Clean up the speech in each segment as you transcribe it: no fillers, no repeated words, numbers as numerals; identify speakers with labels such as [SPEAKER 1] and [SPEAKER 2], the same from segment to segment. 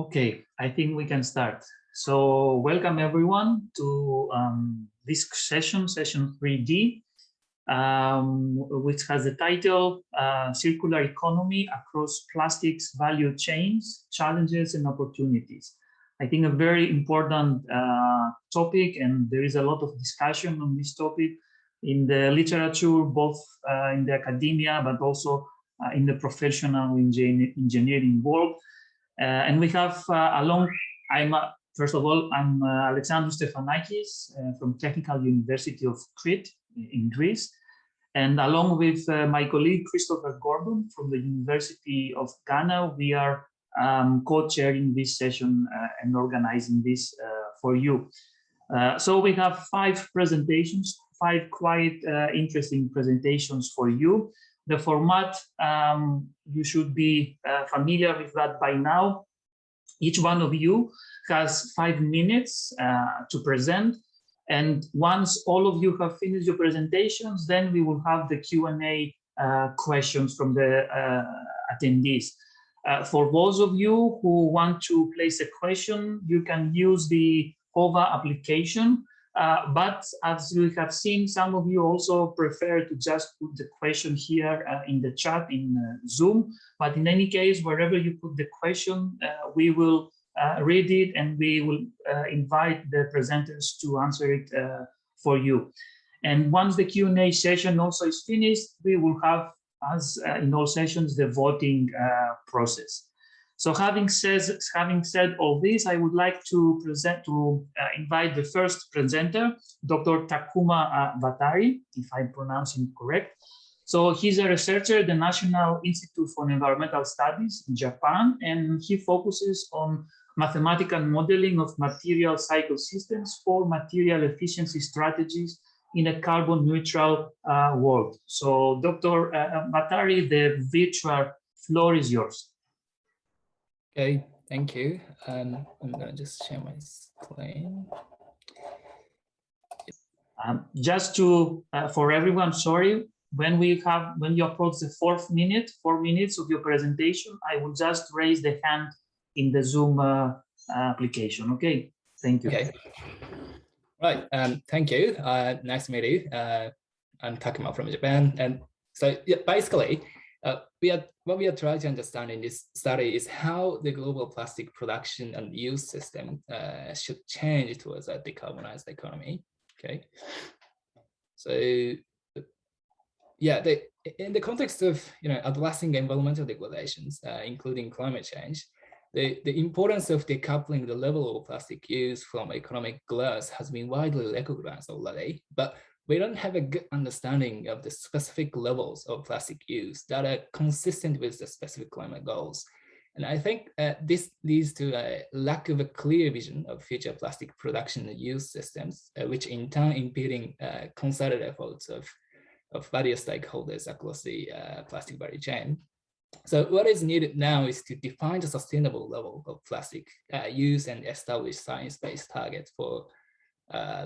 [SPEAKER 1] Okay, I think we can start. So welcome everyone to this session, session 3D, which has the title Circular Economy Across Plastics Value Chains, Challenges and Opportunities. I think a very important topic, and there is a lot of discussion on this topic in the literature, both in the academia, but also in the professional engineering world. And we have first of all, I'm Alexandros Stefanakis from Technical University of Crete in Greece. And along with my colleague, Christopher Gordon from the University of Ghana, we are co-chairing this session and organizing this for you. So we have 5 presentations, 5 quite interesting presentations for you. The format, you should be familiar with that by now. Each one of you has 5 minutes to present. And once all of you have finished your presentations, then we will have the Q&A questions from the attendees. For those of you who want to place a question, you can use the OVA application. But as we have seen, some of you also prefer to just put the question here in the chat in Zoom. But in any case, wherever you put the question, we will read it and we will invite the presenters to answer it for you. And once the Q&A session also is finished, we will have, as in all sessions, the voting process. So having said all this, I would like to invite the first presenter, Dr. Takuma Watari, if I'm pronouncing correct. So he's a researcher at the National Institute for Environmental Studies in Japan, and he focuses on mathematical modeling of material cycle systems for material efficiency strategies in a carbon neutral world. So Dr. Watari, the virtual floor is yours.
[SPEAKER 2] Okay, thank you. I'm gonna just share my screen.
[SPEAKER 1] Just to for everyone, sorry, when you approach the 4 minutes of your presentation, I will just raise the hand in the Zoom application. Okay, thank you.
[SPEAKER 2] Okay, right. Thank you. Nice to meet you. I'm Takuma from Japan, and so yeah, basically. What we are trying to understand in this study is how the global plastic production and use system should change towards a decarbonized economy. Okay, so yeah, in the context of addressing environmental degradations, including climate change, the importance of decoupling the level of plastic use from economic growth has been widely recognized already, but we don't have a good understanding of the specific levels of plastic use that are consistent with the specific climate goals. And I think this leads to a lack of a clear vision of future plastic production and use systems, which in turn impeding concerted efforts of various stakeholders across the plastic value chain. So what is needed now is to define the sustainable level of plastic use and establish science-based targets for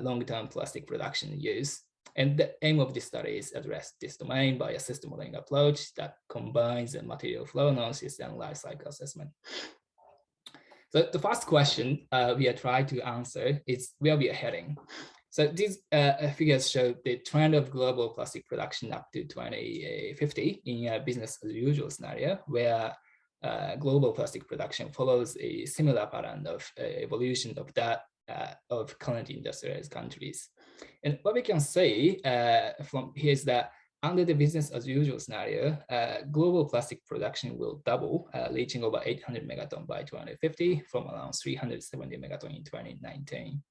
[SPEAKER 2] long-term plastic production and use. And the aim of this study is address this domain by a system modeling approach that combines the material flow analysis and life cycle assessment. So the first question we are trying to answer is where we are heading. So these figures show the trend of global plastic production up to 2050 in a business as usual scenario, where global plastic production follows a similar pattern of evolution of that of current industrialized countries. And what we can see from here is that under the business as usual scenario, global plastic production will double, reaching over 800 megaton by 2050 from around 370 megaton in 2019.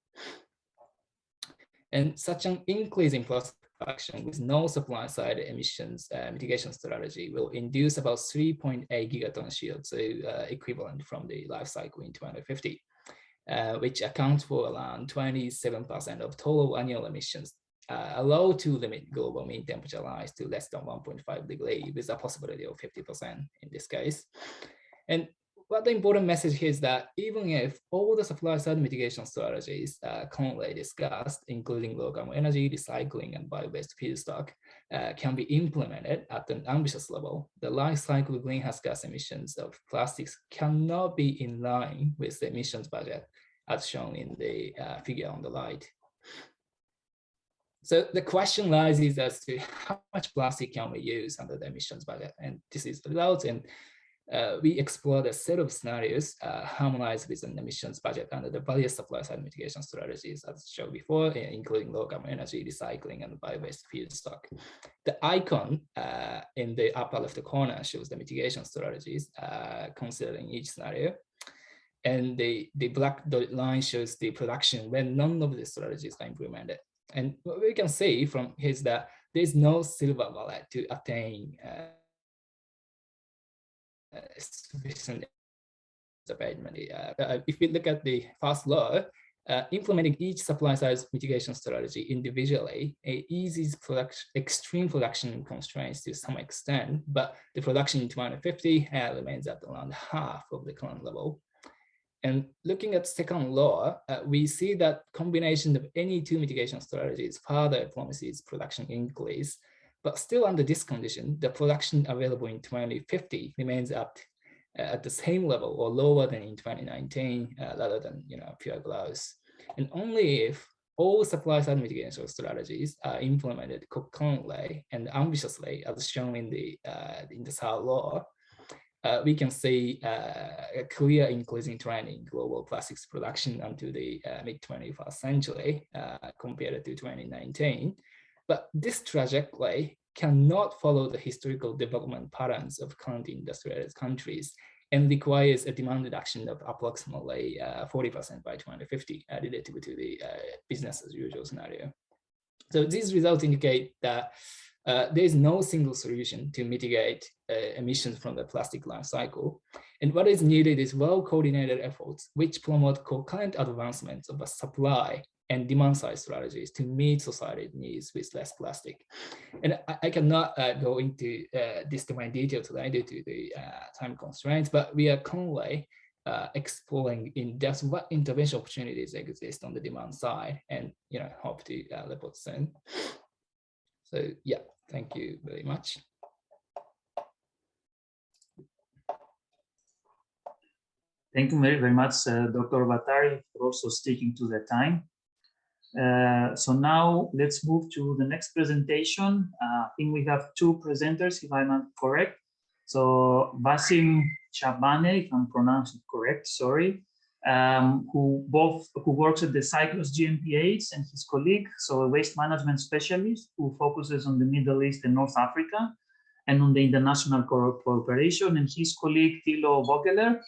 [SPEAKER 2] And such an increase in plastic production with no supply side emissions mitigation strategy will induce about 3.8 gigaton CO2 equivalent from the life cycle in 2050. Which accounts for around 27% of total annual emissions, allowed to limit global mean temperature rise to less than 1.5 degrees with a possibility of 50% in this case. And what the important message here is that even if all the supply side mitigation strategies currently discussed, including low carbon energy, recycling, and bio-based feedstock, can be implemented at an ambitious level, the life cycle greenhouse gas emissions of plastics cannot be in line with the emissions budget as shown in the figure on the right. So the question rises as to how much plastic can we use under the emissions budget? And this is the result. And we explored a set of scenarios harmonized with an emissions budget under the various supply side mitigation strategies as shown before, including low carbon energy, recycling, and bio-based feedstock. The icon in the upper left corner shows the mitigation strategies considering each scenario. And the black dotted line shows the production when none of the strategies are implemented. And what we can see from here is that there is no silver bullet to attain sufficient abatement. If we look at the first law, implementing each supply side mitigation strategy individually eases extreme production constraints to some extent, but the production in 2050 remains at around half of the current level. And looking at second law, we see that combination of any two mitigation strategies further promises production increase, but still under this condition, the production available in 2050 remains at the same level or lower than in 2019, rather than pure growth. And only if all supply side mitigation strategies are implemented concurrently and ambitiously, as shown in the third law, we can see a clear increasing trend in global plastics production until the mid-21st century compared to 2019. But this trajectory cannot follow the historical development patterns of current industrialized countries and requires a demand reduction of approximately 40% by 2050 relative to the business as usual scenario. So these results indicate that there is no single solution to mitigate emissions from the plastic life cycle. And what is needed is well-coordinated efforts which promote concurrent advancements of a supply and demand side strategies to meet society's needs with less plastic. And I cannot go into this in detail today due to the time constraints, but we are currently exploring in depth what intervention opportunities exist on the demand side, and hope to report soon. So yeah, thank you very much.
[SPEAKER 1] Thank you very much, Dr. Watari, for also sticking to the time. So now let's move to the next presentation. I think we have two presenters, if I'm not correct. So Wassim Chaabane, if I'm pronouncing it correct, sorry, who works at the Cyclos GmbH, and his colleague, so a waste management specialist who focuses on the Middle East and North Africa and on the international cooperation, and his colleague Thilo Vogeler,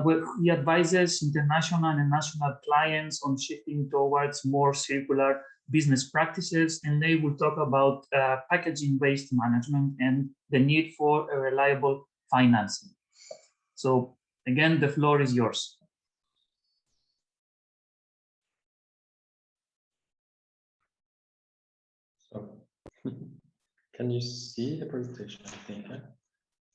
[SPEAKER 1] where he advises international and national clients on shifting towards more circular business practices, and they will talk about packaging waste management and the need for a reliable financing. So again, the floor is yours.
[SPEAKER 3] So, can you see the presentation? I think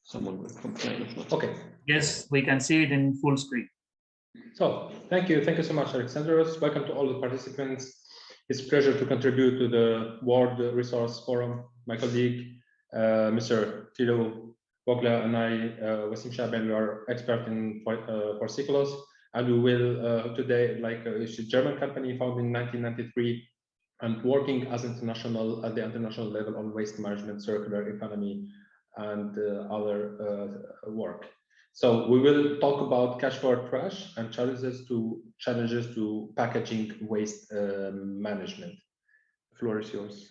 [SPEAKER 3] someone will complain if not. Okay.
[SPEAKER 1] Yes, we can see it in full screen.
[SPEAKER 3] So thank you so much, Alexandros. Welcome to all the participants. It's a pleasure to contribute to the World Resource Forum. My colleague, Mr. Thilo Vogeler, and I, Wassim Chaabane, we are expert for cyclos, and we will today, it's a German company founded in 1993 and working as at the international level on waste management, circular economy, and other work. So we will talk about cash for trash and challenges to packaging waste management. The floor is yours.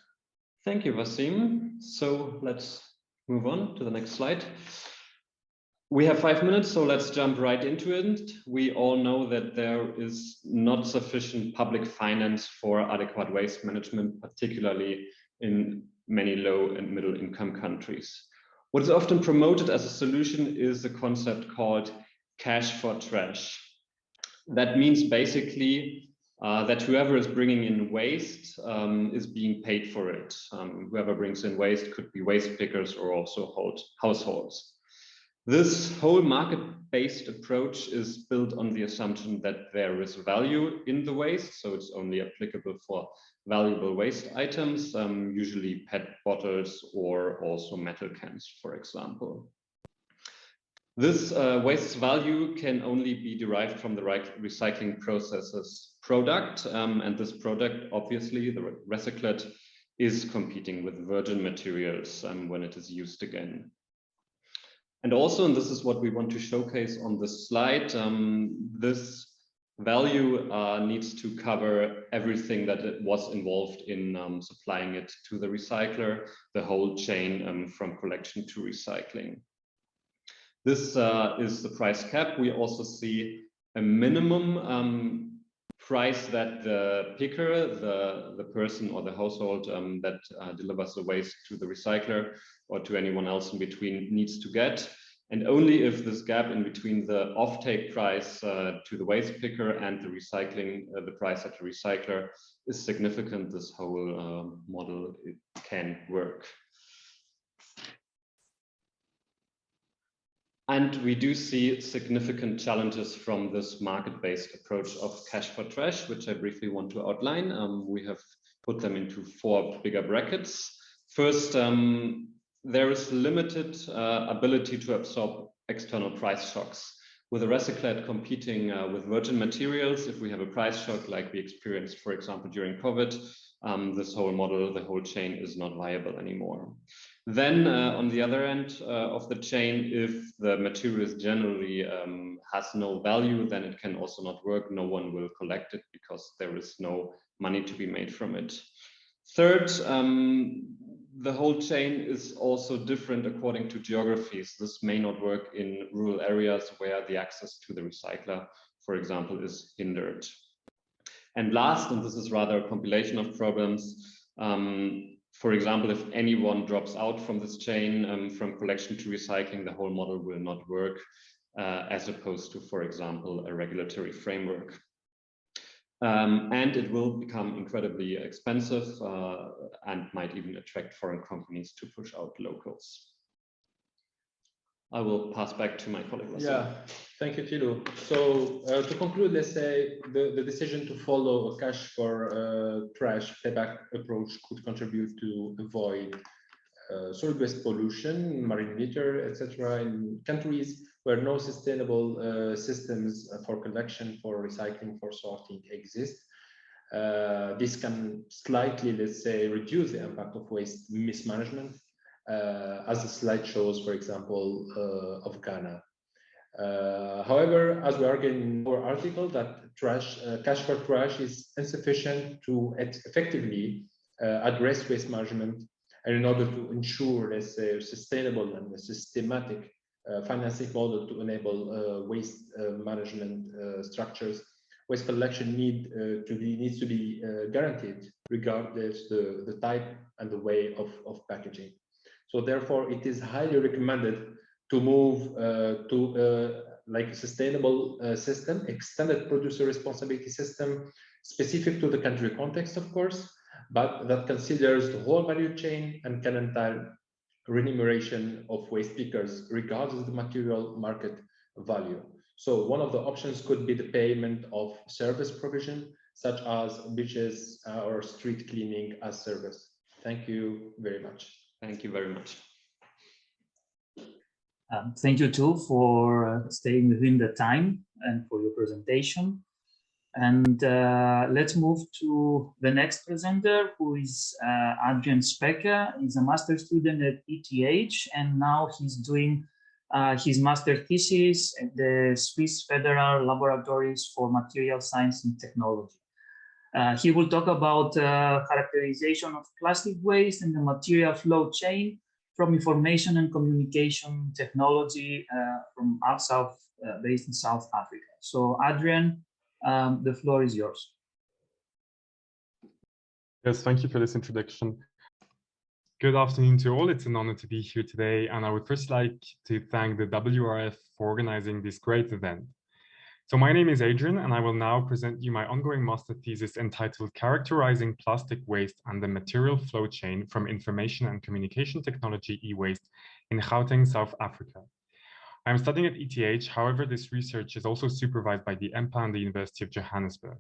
[SPEAKER 4] Thank you, Wassim. So let's move on to the next slide. We have 5 minutes, so let's jump right into it. We all know that there is not sufficient public finance for adequate waste management, particularly in many low and middle income countries. What is often promoted as a solution is a concept called cash for trash. That means basically that whoever is bringing in waste is being paid for it. Whoever brings in waste could be waste pickers or also households. This whole market-based approach is built on the assumption that there is value in the waste, so it's only applicable for valuable waste items, usually PET bottles or also metal cans, for example. This waste value can only be derived from the recycling process's product, and this product, obviously, the recyclate, is competing with virgin materials when it is used again. And also, and this is what we want to showcase on this slide, this value needs to cover everything that it was involved in supplying it to the recycler, the whole chain from collection to recycling. This is the price cap. We also see a minimum price that the picker, the person or the household that delivers the waste to the recycler or to anyone else in between needs to get. And only if this gap in between the offtake price to the waste picker and the recycling, the price at the recycler is significant, this whole model can work. And we do see significant challenges from this market-based approach of cash for trash, which I briefly want to outline. We have put them into 4 bigger brackets. First, there is limited ability to absorb external price shocks. With a recyclate competing with virgin materials, if we have a price shock like we experienced, for example, during COVID, this whole model, the whole chain is not viable anymore. Then on the other end of the chain, if the material generally has no value, then it can also not work. No one will collect it because there is no money to be made from it. Third, the whole chain is also different according to geographies. This may not work in rural areas where the access to the recycler, for example, is hindered. And last, and this is rather a compilation of problems, for example, if anyone drops out from this chain from collection to recycling, the whole model will not work as opposed to, for example, a regulatory framework. And it will become incredibly expensive and might even attract foreign companies to push out locals. I will pass back to my colleague.
[SPEAKER 3] Yeah, thank you, Thilo. So to conclude, let's say the decision to follow a cash for trash payback approach could contribute to avoid solid waste pollution, marine litter, etc. in countries where no sustainable systems for collection, for recycling, for sorting exist. This can slightly, let's say, reduce the impact of waste mismanagement, as the slide shows, for example, of Ghana. However, as we argue in our article, that cash for trash is insufficient to effectively address waste management, and in order to ensure, let's say, a sustainable and a systematic financing model to enable waste management structures, waste collection needs to be guaranteed regardless the type and the way of packaging. So therefore, it is highly recommended to move to like a sustainable system, extended producer responsibility system, specific to the country context, of course, but that considers the whole value chain and can entail remuneration of waste pickers regardless of the material market value. So one of the options could be the payment of service provision, such as beaches or street cleaning as service. Thank you very much.
[SPEAKER 4] Thank you very much.
[SPEAKER 1] Thank you too for staying within the time and for your presentation. And let's move to the next presenter, who is Adrien Specker. He's a master's student at ETH, and now he's doing his master thesis at the Swiss Federal Laboratories for Material Science and Technology. He will talk about characterization of plastic waste and the material flow chain from information and communication technology from based in South Africa. So Adrien, the floor is yours.
[SPEAKER 5] Yes, thank you for this introduction. Good afternoon to all. It's an honor to be here today, and I would first like to thank the WRF for organizing this great event. So my name is Adrien, and I will now present you my ongoing master thesis entitled Characterizing Plastic Waste and the Material Flow Chain from Information and Communication Technology e-Waste in Gauteng, South Africa. I'm studying at ETH. However, this research is also supervised by the EMPA and the University of Johannesburg.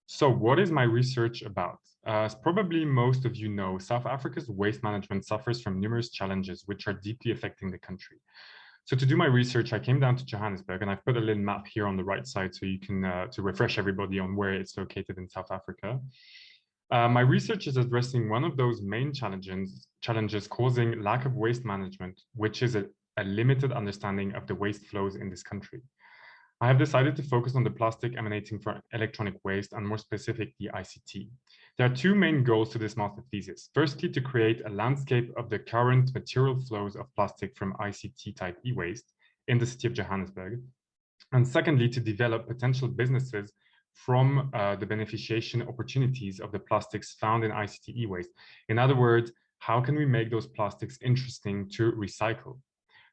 [SPEAKER 5] So what is my research about? As probably most of you know, South Africa's waste management suffers from numerous challenges which are deeply affecting the country. So to do my research, I came down to Johannesburg, and I've put a little map here on the right side so you can to refresh everybody on where it's located in South Africa. My research is addressing one of those main challenges causing lack of waste management, which is a limited understanding of the waste flows in this country. I have decided to focus on the plastic emanating from electronic waste, and more specific, the ICT. There are two main goals to this master thesis. Firstly, to create a landscape of the current material flows of plastic from ICT type e-waste in the city of Johannesburg. And secondly, to develop potential businesses from the beneficiation opportunities of the plastics found in ICT e-waste. In other words, how can we make those plastics interesting to recycle?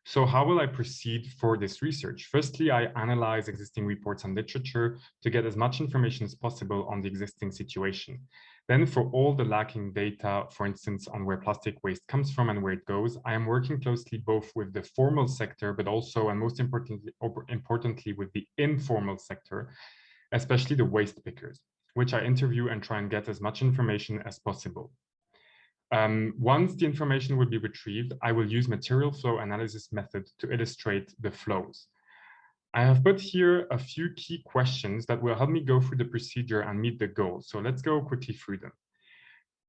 [SPEAKER 5] So how will I proceed for this research? Firstly, I analyze existing reports and literature to get as much information as possible on the existing situation. Then for all the lacking data, for instance, on where plastic waste comes from and where it goes, I am working closely both with the formal sector, but also, and most importantly, with the informal sector, especially the waste pickers, which I interview and try and get as much information as possible. Once the information will be retrieved, I will use material flow analysis method to illustrate the flows. I have put here a few key questions that will help me go through the procedure and meet the goals. So let's go quickly through them.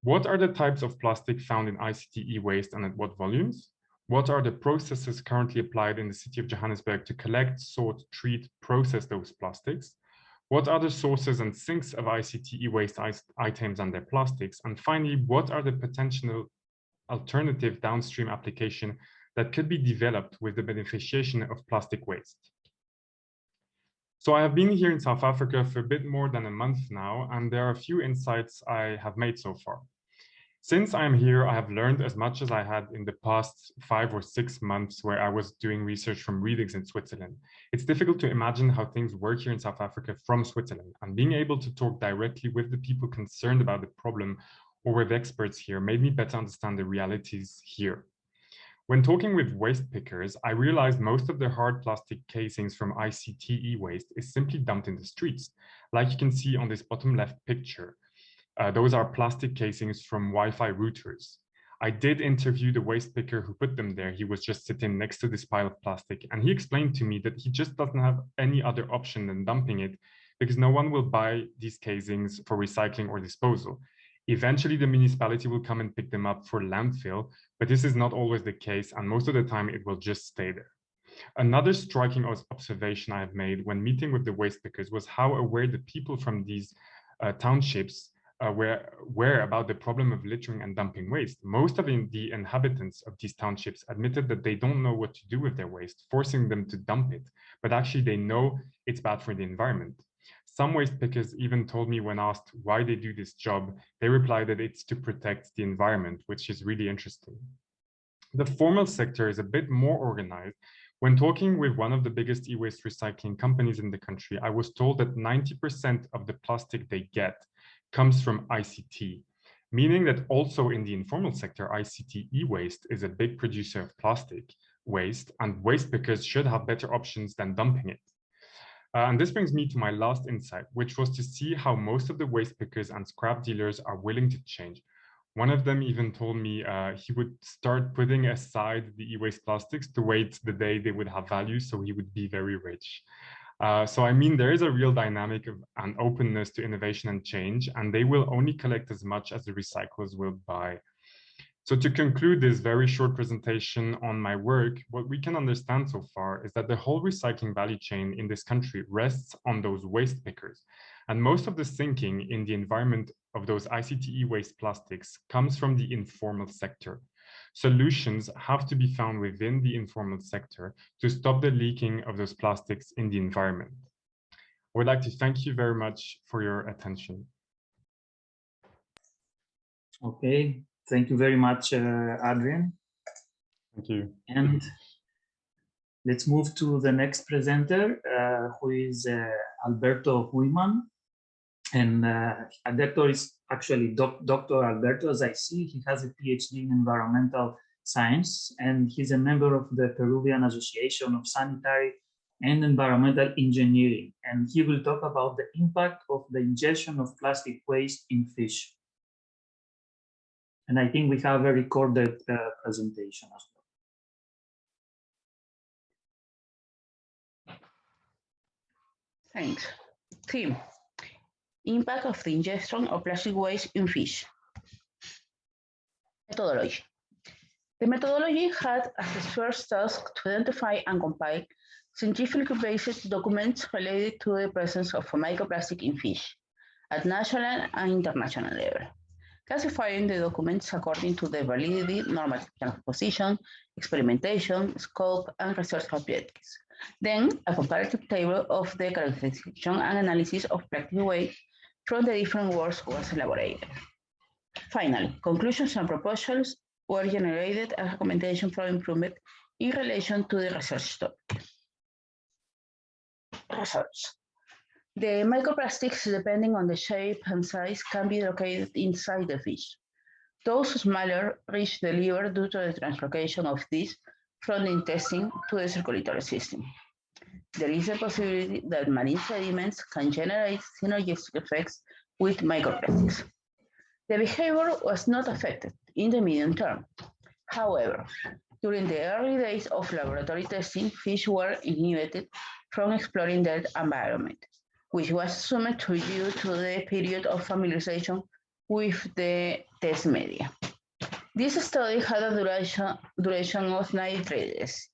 [SPEAKER 5] What are the types of plastic found in ICT e-waste and at what volumes? What are the processes currently applied in the city of Johannesburg to collect, sort, treat, process those plastics? What are the sources and sinks of ICT e-waste items and their plastics? And finally, what are the potential alternative downstream application that could be developed with the beneficiation of plastic waste? So I have been here in South Africa for a bit more than a month now, and there are a few insights I have made so far. Since I'm here, I have learned as much as I had in the past 5 or 6 months where I was doing research from readings in Switzerland. It's difficult to imagine how things work here in South Africa from Switzerland, and being able to talk directly with the people concerned about the problem or with experts here made me better understand the realities here. When talking with waste pickers, I realized most of the hard plastic casings from ICT e-waste is simply dumped in the streets, like you can see on this bottom left picture. Those are plastic casings from Wi-Fi routers. I did interview the waste picker who put them there. He was just sitting next to this pile of plastic, and he explained to me that he just doesn't have any other option than dumping it because no one will buy these casings for recycling or disposal. Eventually, the municipality will come and pick them up for landfill, but this is not always the case, and most of the time it will just stay there. Another striking observation I have made when meeting with the waste pickers was how aware the people from these townships were about the problem of littering and dumping waste. Most of the inhabitants of these townships admitted that they don't know what to do with their waste, forcing them to dump it, but actually they know it's bad for the environment. Some waste pickers even told me when asked why they do this job, they replied that it's to protect the environment, which is really interesting. The formal sector is a bit more organized. When talking with one of the biggest e-waste recycling companies in the country, I was told that 90% of the plastic they get comes from ICT, meaning that also in the informal sector, ICT e-waste is a big producer of plastic waste, and waste pickers should have better options than dumping it. And this brings me to my last insight, which was to see how most of the waste pickers and scrap dealers are willing to change. One of them even told me he would start putting aside the e-waste plastics to wait the day they would have value, so he would be very rich. So I mean, there is a real dynamic of an openness to innovation and change, and they will only collect as much as the recyclers will buy. So to conclude this very short presentation on my work, what we can understand so far is that the whole recycling value chain in this country rests on those waste pickers. And most of the sinking in the environment of those ICT waste plastics comes from the informal sector. Solutions have to be found within the informal sector to stop the leaking of those plastics in the environment. I would like to thank you very much for your attention.
[SPEAKER 1] Okay, thank you very much, Adrien.
[SPEAKER 5] Thank you.
[SPEAKER 1] And let's move to the next presenter, who is Alberto Huiman. And Alberto is actually Dr. Alberto, as I see. He has a PhD in environmental Science, and he's a member of the Peruvian Association of Sanitary and Environmental Engineering, and he will talk about the impact of the ingestion of plastic waste in fish. And I think we have a recorded presentation as well.
[SPEAKER 6] Thanks. Theme: impact of the ingestion of plastic waste in fish. Methodology. The methodology had as its first task to identify and compile scientifically based documents related to the presence of microplastic in fish at national and international level, classifying the documents according to their validity, normative transposition, experimentation, scope, and research objectives. Then, a comparative table of the characterization and analysis of plastic waste from the different works was elaborated. Finally, conclusions and proposals were generated as recommendation for improvement in relation to the research topic. Results. The microplastics, depending on the shape and size, can be located inside the fish. Those smaller reach the liver due to the translocation of these from the intestine to the circulatory system. There is a possibility that marine sediments can generate synergistic effects with microplastics. The behavior was not affected in the medium term. However, during the early days of laboratory testing, fish were inhibited from exploring their environment, which was assumed to be due to the period of familiarization with the test media. This study had a duration of 93 days.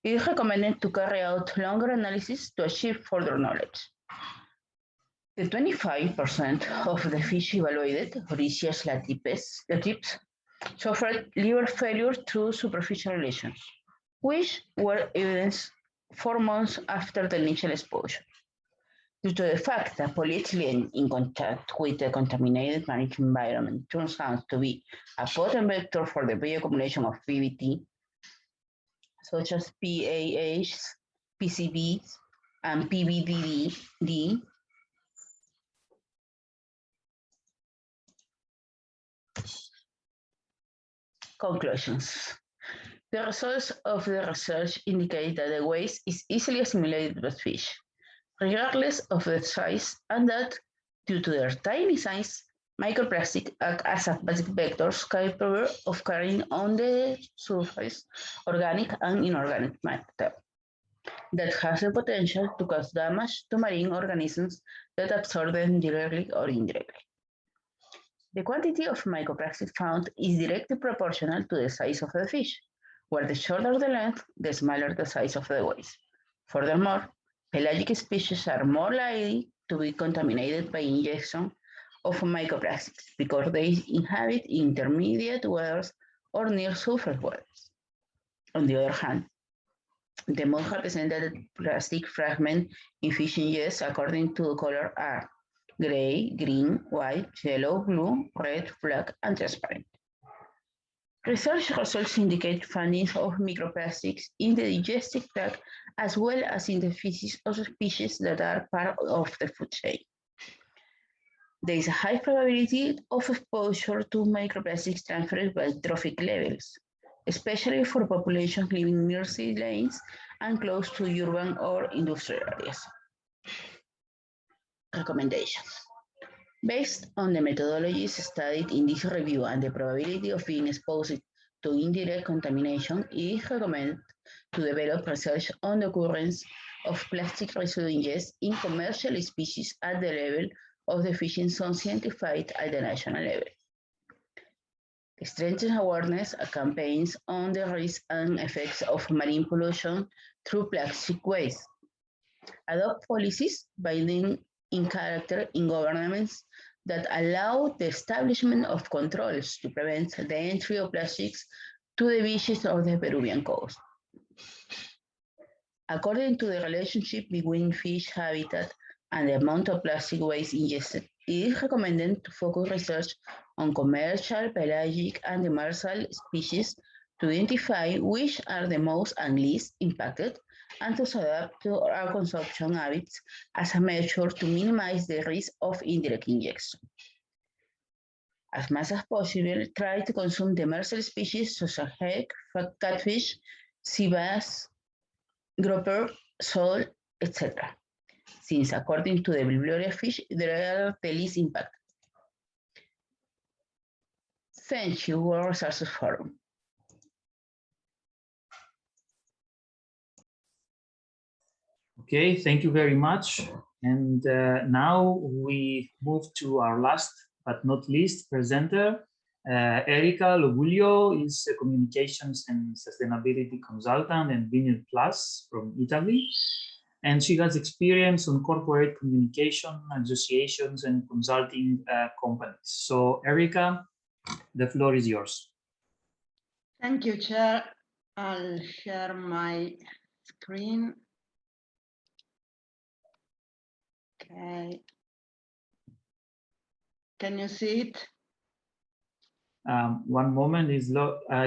[SPEAKER 6] It is recommended to carry out longer analysis to achieve further knowledge. The 25% of the fish evaluated, Oricias latipes, suffered liver failure through superficial lesions, which were evidenced 4 months after the initial exposure. Due to the fact that polyethylene in contact with the contaminated marine environment turns out to be a potent vector for the bioaccumulation of PBT, such as PAHs, PCBs, and PBDD, conclusions. The results of the research indicate that the waste is easily assimilated by fish, regardless of the size, and that, due to their tiny size, microplastic act as basic vectors capable of carrying on the surface organic and inorganic matter that has the potential to cause damage to marine organisms that absorb them directly or indirectly. The quantity of microplastic found is directly proportional to the size of the fish, where the shorter the length, the smaller the size of the waste. Furthermore, pelagic species are more likely to be contaminated by ingestion of microplastics because they inhabit intermediate waters or near surface waters. On the other hand, the most represented plastic fragments in fish ingest according to color are gray, green, white, yellow, blue, red, black, and transparent. Research results indicate findings of microplastics in the digestive tract as well as in the feces of species that are part of the food chain. There is a high probability of exposure to microplastics transferred by trophic levels, especially for populations living near sea lanes and close to urban or industrial areas. Recommendations. Based on the methodologies studied in this review and the probability of being exposed to indirect contamination, it is recommended to develop research on the occurrence of plastic residue ingest in commercial species at the level of the fishing zone identified at the national level. Strengthen awareness campaigns on the risks and effects of marine pollution through plastic waste. Adopt policies binding in character in governments that allow the establishment of controls to prevent the entry of plastics to the beaches of the Peruvian coast. According to the relationship between fish habitat and the amount of plastic waste ingested, it is recommended to focus research on commercial, pelagic, and demersal species to identify which are the most and least impacted and to adapt to our consumption habits as a measure to minimize the risk of indirect injection. As much as possible, try to consume demersal species such as hake, catfish, sea bass, grouper, sole, etc. Since according to the WRF', there are the least impact. Thank you, World Resources Forum.
[SPEAKER 1] Okay, thank you very much. And now we move to our last but not least presenter. Erika Logulio is a communications and sustainability consultant and Vineyard Plus from Italy. And she has experience on corporate communication, associations, and consulting companies. So Erika, the floor is yours.
[SPEAKER 7] Thank you, Chair. I'll share my screen. Okay. Can you see it?
[SPEAKER 1] One moment is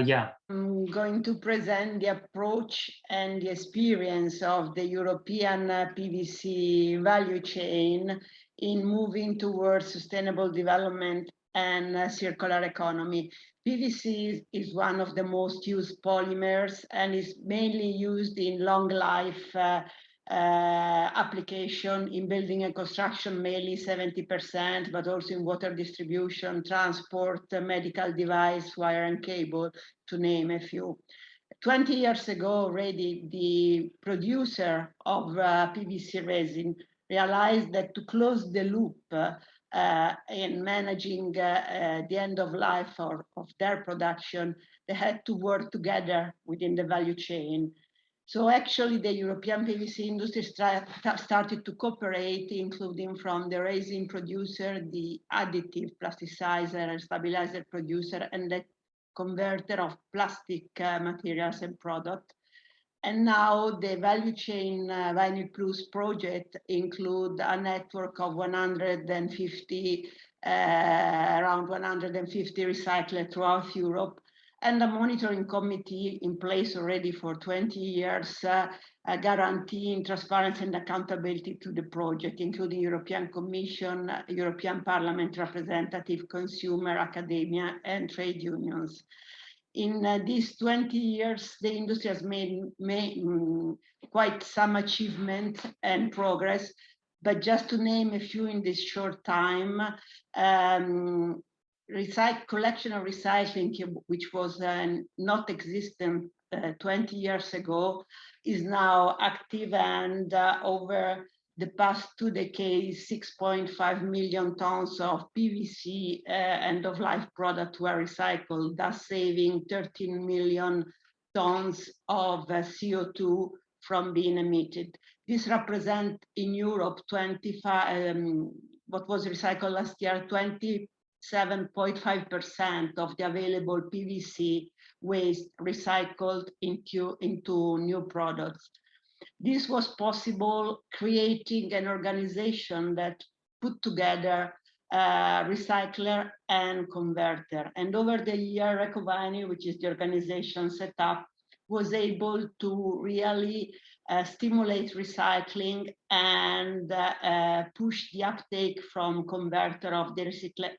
[SPEAKER 1] yeah.
[SPEAKER 7] I'm going to present the approach and the experience of the European PVC value chain in moving towards sustainable development and circular economy. PVC is one of the most used polymers and is mainly used in long life application in building and construction, mainly 70%, but also in water distribution, transport, medical device, wire and cable, to name a few. 20 years ago already, the producer of PVC resin realized that to close the loop in managing the end of life of their production, they had to work together within the value chain. So actually the European PVC industry started to cooperate, including from the resin producer, the additive plasticizer and stabilizer producer, and the converter of plastic materials and products. And now the value chain Vinyl Plus project include a network of 150, around 150 recyclers throughout Europe, and a monitoring committee in place already for 20 years, guaranteeing transparency and accountability to the project, including European Commission, European Parliament representative, consumer, academia, and trade unions. In these 20 years, the industry has made quite some achievement and progress, but just to name a few in this short time, collection of recycling, which was not existent 20 years ago, is now active, and over the past 2 decades, 6.5 million tons of PVC end-of-life product were recycled, thus saving 13 million tons of CO2 from being emitted. This represents in Europe 25, what was recycled last year, 27.5% of the available PVC waste recycled into new products. This was possible creating an organization that put together recycler and converter. And over the year, Ecovani, which is the organization set up, was able to really stimulate recycling and push the uptake from converter of the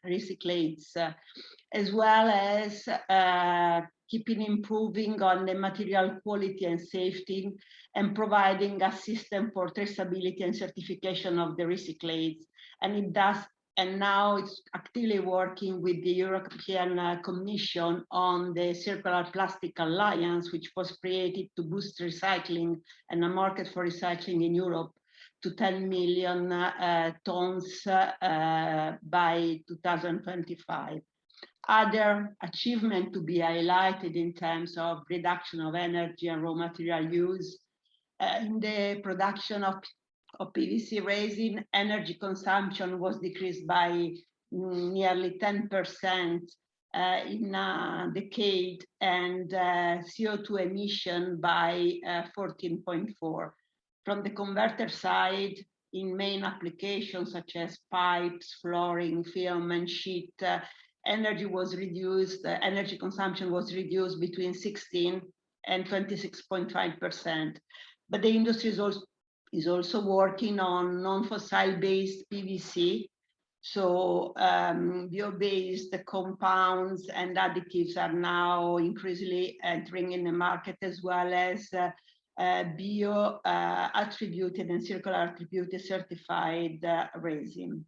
[SPEAKER 7] recyclates, as well as keeping improving on the material quality and safety, and providing a system for traceability and certification of the recyclates. And it does, and now it's actively working with the European Commission on the Circular Plastic Alliance, which was created to boost recycling and a market for recycling in Europe to 10 million tons by 2025. Other achievement to be highlighted in terms of reduction of energy and raw material use. In the production of PVC resin, energy consumption was decreased by nearly 10% in a decade, and CO2 emission by 14.4%. From the converter side, in main applications such as pipes, flooring, film, and sheet, energy consumption was reduced between 16 and 26.5%. But the industry is also working on non-fossil based PVC So bio-based compounds and additives are now increasingly entering in the market, as well as bio attributed and circular attributed certified resin.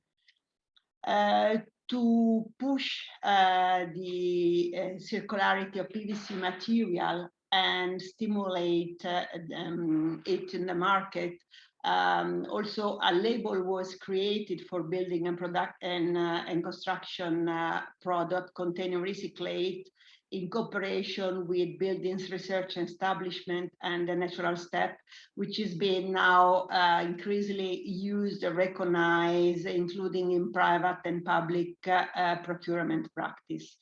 [SPEAKER 7] To push the circularity of PVC material and stimulate it in the market, also a label was created for building and product and construction product containing recyclate in cooperation with Buildings Research Establishment and the Natural Step, which is being now increasingly used and recognized, including in private and public procurement practice.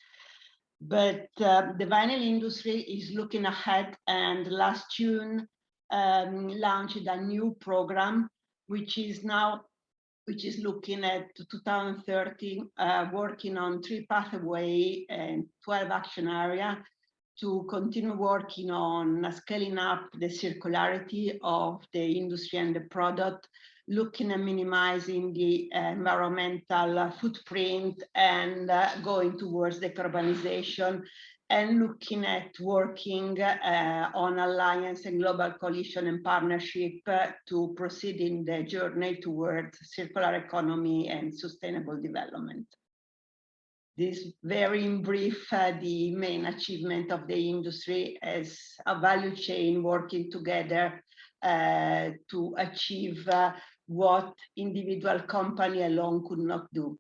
[SPEAKER 7] But the vinyl industry is looking ahead, and last June launched a new program, which is looking at 2030, working on 3 pathway and 12 action area to continue working on scaling up the circularity of the industry and the product, looking at minimizing the environmental footprint and going towards decarbonization, and looking at working on alliance and global coalition and partnership to proceed in the journey towards circular economy and sustainable development. This very in brief, the main achievement of the industry as a value chain working together to achieve what individual company alone could not do.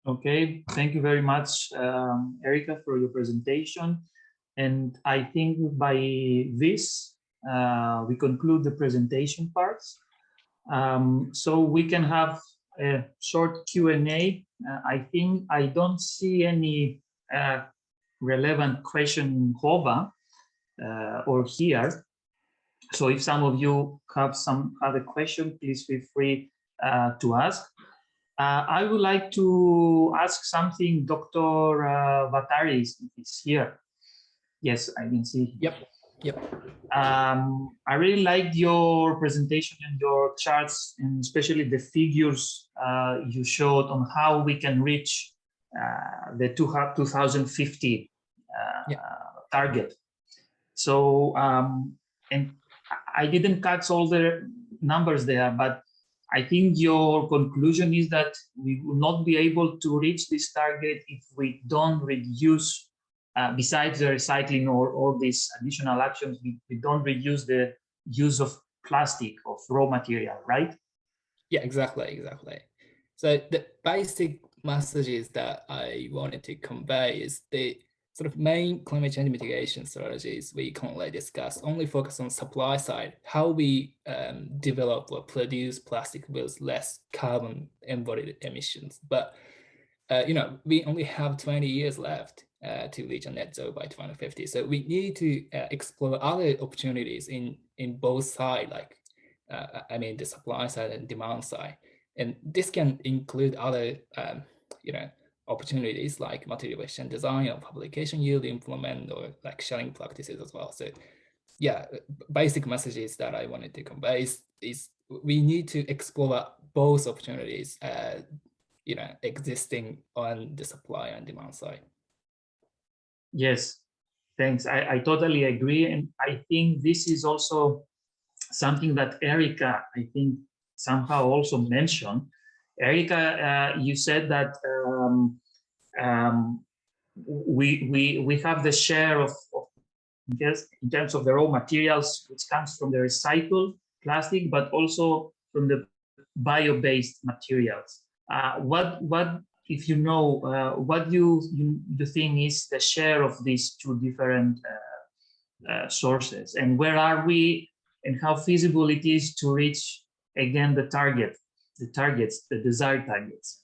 [SPEAKER 1] Okay, thank you very much, Erica, for your presentation. And I think by this, we conclude the presentation parts. So we can have a short Q&A. I think I don't see any relevant question in Hova or here. So if some of you have a question, please feel free to ask. I would like to ask something. Dr. Watari is here. Yes, I can see.
[SPEAKER 2] Yep.
[SPEAKER 1] I really liked your presentation and your charts, and especially the figures you showed on how we can reach the 2050 target. So, and I didn't catch all the numbers there, but I think your conclusion is that we will not be able to reach this target if we don't reduce, besides the recycling or all these additional actions, we don't reduce the use of plastic, of raw material, right?
[SPEAKER 2] Yeah, exactly. So the basic messages that I wanted to convey is the sort of main climate change mitigation strategies we currently discuss only focus on supply side, how we develop or produce plastic with less carbon embodied emissions. But we only have 20 years left to reach a net zero by 2050. So we need to explore other opportunities in both sides, like the supply side and demand side. And this can include other opportunities like material efficient design or publication yield implement, or like sharing practices as well. So yeah, basic messages that I wanted to convey is we need to explore both opportunities existing on the supply and demand side.
[SPEAKER 1] Yes, thanks. I totally agree. And I think this is also something that Erica, I think, somehow also mentioned. Erica, you said that we have the share of in terms of the raw materials, which comes from the recycled plastic, but also from the bio-based materials. What if you know what you think is the share of these two different sources, and where are we, and how feasible it is to reach again the desired targets?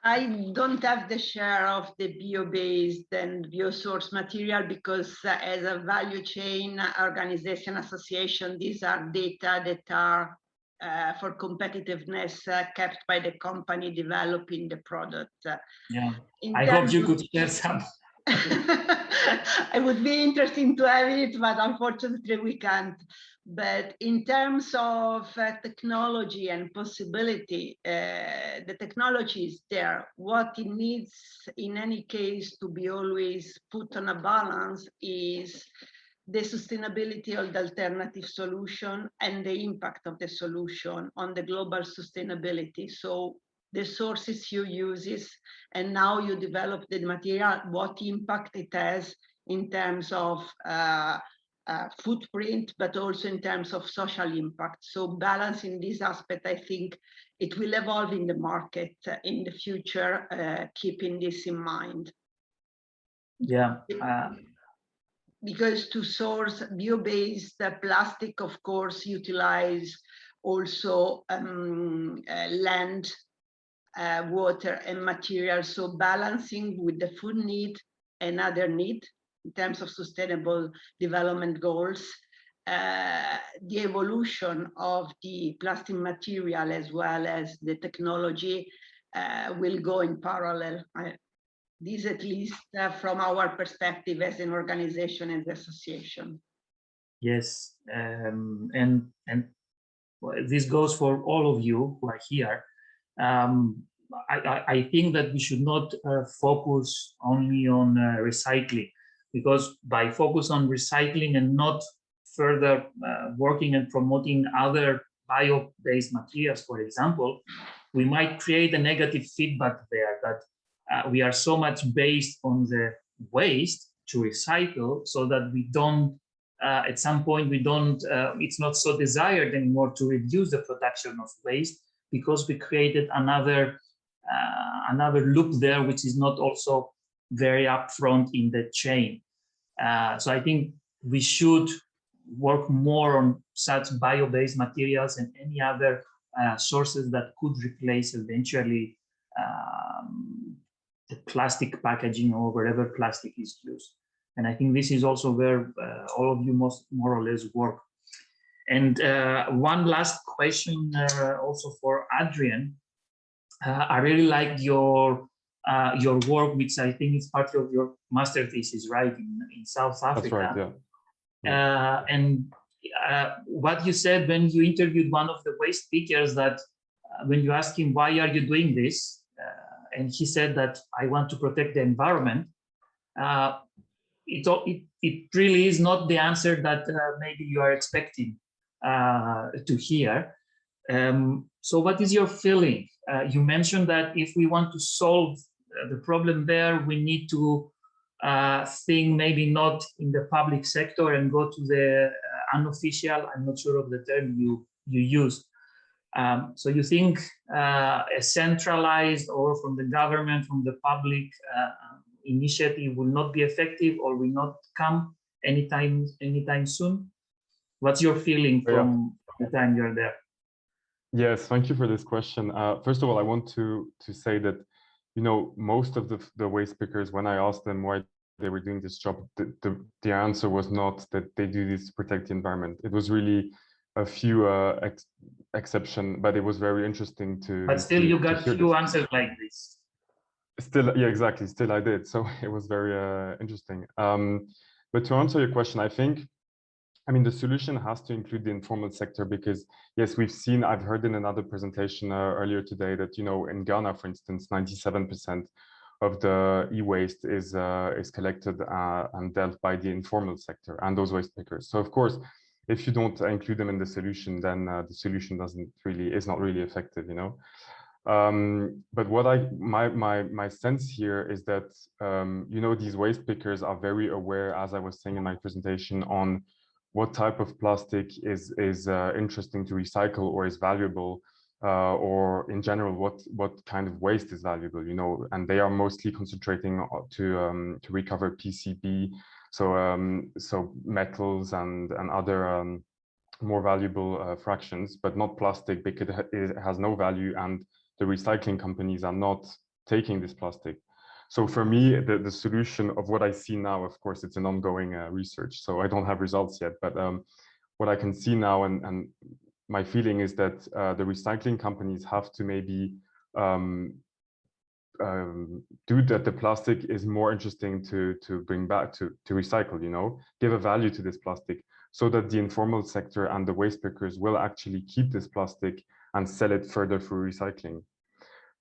[SPEAKER 7] I don't have the share of the bio-based and bio-source material because as a value chain organization association, these are data that are for competitiveness kept by the company developing the product.
[SPEAKER 1] Yeah, I hope you could share some.
[SPEAKER 7] It would be interesting to have it, but unfortunately we can't. But in terms of technology and possibility, the technology is there. What it needs in any case to be always put on a balance is the sustainability of the alternative solution and the impact of the solution on the global sustainability. So the sources you use and now you develop the material, what impact it has in terms of footprint, but also in terms of social impact. So balancing this aspect, I think it will evolve in the market in the future, keeping this in mind.
[SPEAKER 1] Yeah.
[SPEAKER 7] Because to source bio-based plastic, of course, utilize also land, water, and materials. So balancing with the food need and other need in terms of sustainable development goals, the evolution of the plastic material as well as the technology will go in parallel. This at least from our perspective as an organization and association.
[SPEAKER 1] Yes, and this goes for all of you who are here. I think that we should not focus only on recycling, because by focus on recycling and not further working and promoting other bio-based materials, for example, we might create a negative feedback there that we are so much based on the waste to recycle, so that we don't, at some point, we don't, it's not so desired anymore to reduce the production of waste, because we created another loop there, which is not also very upfront in the chain. So I think we should work more on such bio-based materials and any other sources that could replace eventually the plastic packaging or wherever plastic is used. And I think this is also where all of you more or less work. And one last question also for Adrien. I really like your work, which I think is part of your master thesis, right, in South Africa.
[SPEAKER 5] That's right, yeah.
[SPEAKER 1] And what you said when you interviewed one of the waste pickers, that when you asked him, why are you doing this? And he said that I want to protect the environment. It really is not the answer that maybe you are expecting to hear. So what is your feeling? You mentioned that if we want to solve the problem there, we need to think maybe not in the public sector and go to the unofficial, I'm not sure of the term you used. So you think a centralized or from the government, from the public initiative will not be effective or will not come anytime soon? What's your feeling from the time you're there?
[SPEAKER 5] Yes, thank you for this question. First of all, I want to say that, you know, most of the waste pickers, when I asked them why they were doing this job, the answer was not that they do this to protect the environment. It was really a few exceptions, but it was very interesting to.
[SPEAKER 1] But still, you got few answers like this.
[SPEAKER 5] Still, yeah, exactly. Still, I did. So it was very interesting. But to answer your question, I think, I mean, the solution has to include the informal sector, because yes, we've seen, I've heard in another presentation earlier today that, you know, in Ghana, for instance, 97% of the e-waste is collected and dealt by the informal sector and those waste pickers. So of course, if you don't include them in the solution, then the solution is not really effective, you know. But what my sense here is that, you know, these waste pickers are very aware, as I was saying in my presentation, on what type of plastic is interesting to recycle or is valuable, or in general, what kind of waste is valuable, you know, and they are mostly concentrating to recover PCB, so metals and other more valuable fractions, but not plastic, because it has no value, and the recycling companies are not taking this plastic. So for me, the solution of what I see now, of course, it's an ongoing research, so I don't have results yet, but what I can see now and my feeling is that the recycling companies have to maybe do that the plastic is more interesting to bring back, to recycle, you know, give a value to this plastic. so that the informal sector and the waste pickers will actually keep this plastic and sell it further for recycling.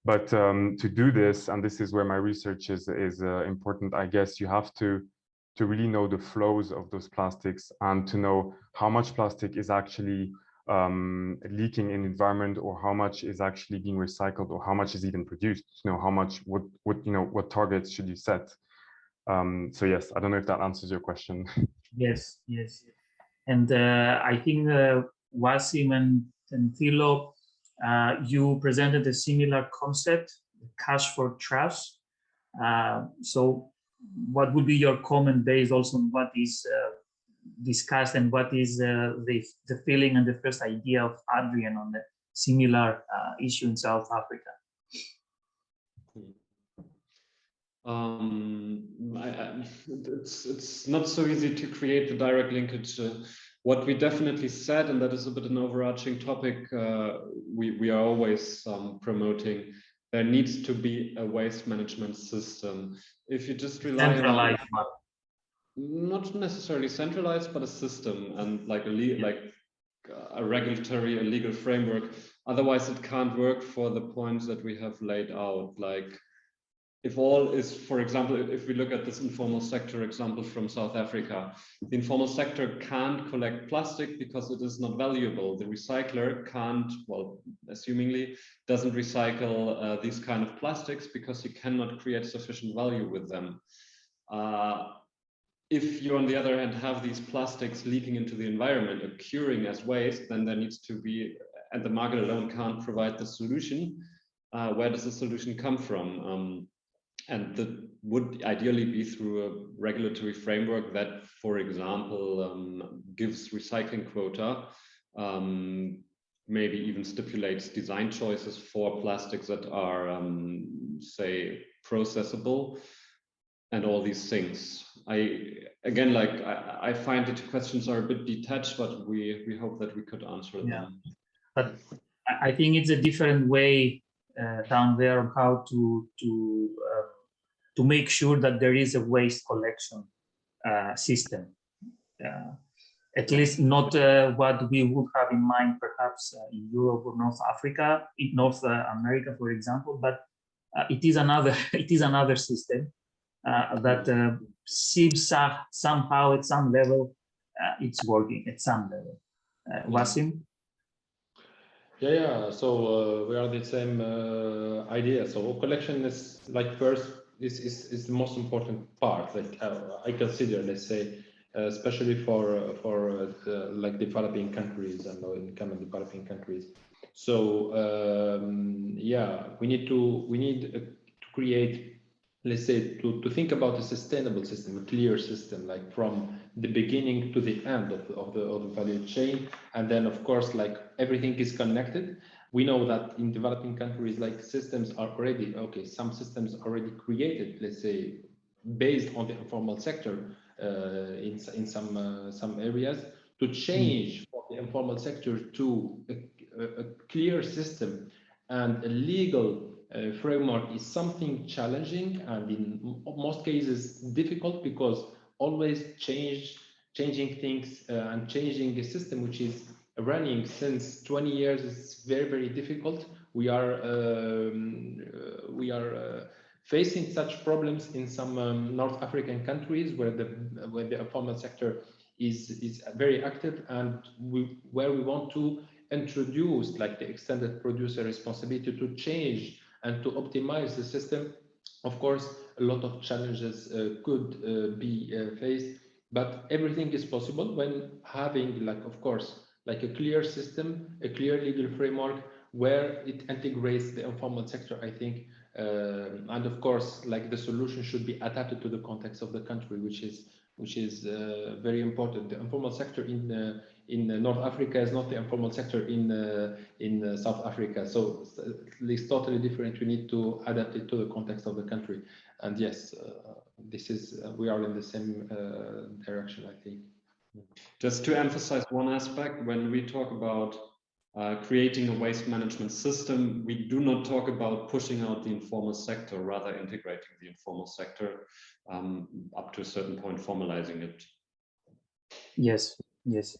[SPEAKER 5] But to do this, and this is where my research is important, I guess you have to really know the flows of those plastics and to know how much plastic is actually leaking in the environment, or how much is actually being recycled, or how much is even produced. You know, how much, what targets should you set? So yes, I don't know if that answers your question.
[SPEAKER 1] Yes, yes. And I think Wassim and Thilo, you presented a similar concept, cash for trash. So what would be your comment based also on what is discussed, and what is the feeling and the first idea of Adrien on the similar issue in South Africa?
[SPEAKER 4] It's not so easy to create the direct linkage. What we definitely said, and that is a bit an overarching topic, we are always promoting, there needs to be a waste management system. If you just rely on, not necessarily centralized, but a system and like a regulatory, a legal framework. Otherwise, it can't work for the points that we have laid out. Like, if all is, for example, if we look at this informal sector example from South Africa, the informal sector can't collect plastic because it is not valuable. The recycler can't, well, assumingly, doesn't recycle these kind of plastics because you cannot create sufficient value with them. If you, on the other hand, have these plastics leaking into the environment, occurring as waste, then there needs to be, and the market alone can't provide the solution. Where does the solution come from? And that would ideally be through a regulatory framework that, for example, gives recycling quota, maybe even stipulates design choices for plastics that are, say, processable, and all these things. I find the two questions are a bit detached, but we hope that we could answer them.
[SPEAKER 1] But I think it's a different way down there on how to make sure that there is a waste collection system. At least not what we would have in mind, perhaps in Europe or North Africa, in North America, for example. But it is another system that seems somehow at some level it's working at some level. Wassim?
[SPEAKER 3] Yeah. So we are the same idea. So collection is like first is the most important part. Like I consider, let's say, especially for like developing countries and low-income developing countries. So yeah, we need to create, let's say, to think about a sustainable system, a clear system, like from the beginning to the end of the value chain. And then, of course, like everything is connected. We know that in developing countries, like systems are already, okay, some systems are already created, let's say, based on the informal sector in some areas. To change from the informal sector to a clear system and a legal framework is something challenging, and in most cases difficult, because always changing things and changing a system which is running since 20 years is very, very difficult. We are facing such problems in some North African countries where the informal sector is very active, and where we want to introduce like the extended producer responsibility to change and to optimize the system. Of course, a lot of challenges could be faced, but everything is possible when having, like, of course, like a clear system, a clear legal framework where it integrates the informal sector, I think. And of course, like the solution should be adapted to the context of the country, which is very important. The informal sector in North Africa is not the informal sector in South Africa, so it's totally different. We need to adapt it to the context of the country. And yes, this is we are in the same direction, I think.
[SPEAKER 4] Just to emphasize one aspect, when we talk about creating a waste management system, we do not talk about pushing out the informal sector, rather integrating the informal sector up to a certain point, formalizing it.
[SPEAKER 1] Yes, Yes.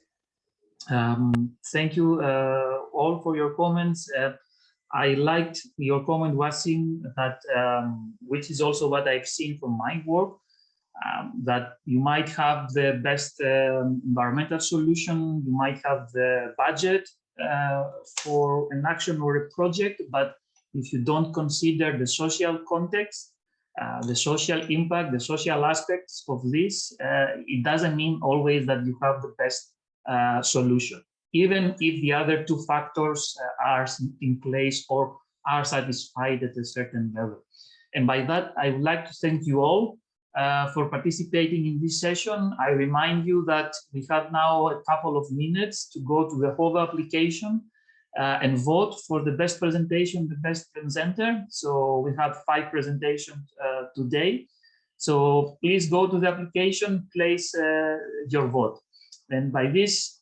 [SPEAKER 1] Thank you all for your comments. I liked your comment, Wassim, that which is also what I've seen from my work, that you might have the best environmental solution, you might have the budget for an action or a project, but if you don't consider the social context, the social impact, the social aspects of this, it doesn't mean always that you have the best solution, even if the other two factors are in place or are satisfied at a certain level. And by that, I would like to thank you all for participating in this session. I remind you that we have now a couple of minutes to go to the whole application and vote for the best presentation, the best presenter. So we have 5 presentations today. So please go to the application, place your vote. And by this,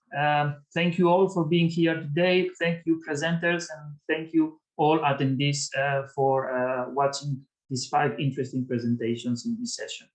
[SPEAKER 1] thank you all for being here today. Thank you, presenters, and thank you all attendees for watching these 5 interesting presentations in this session.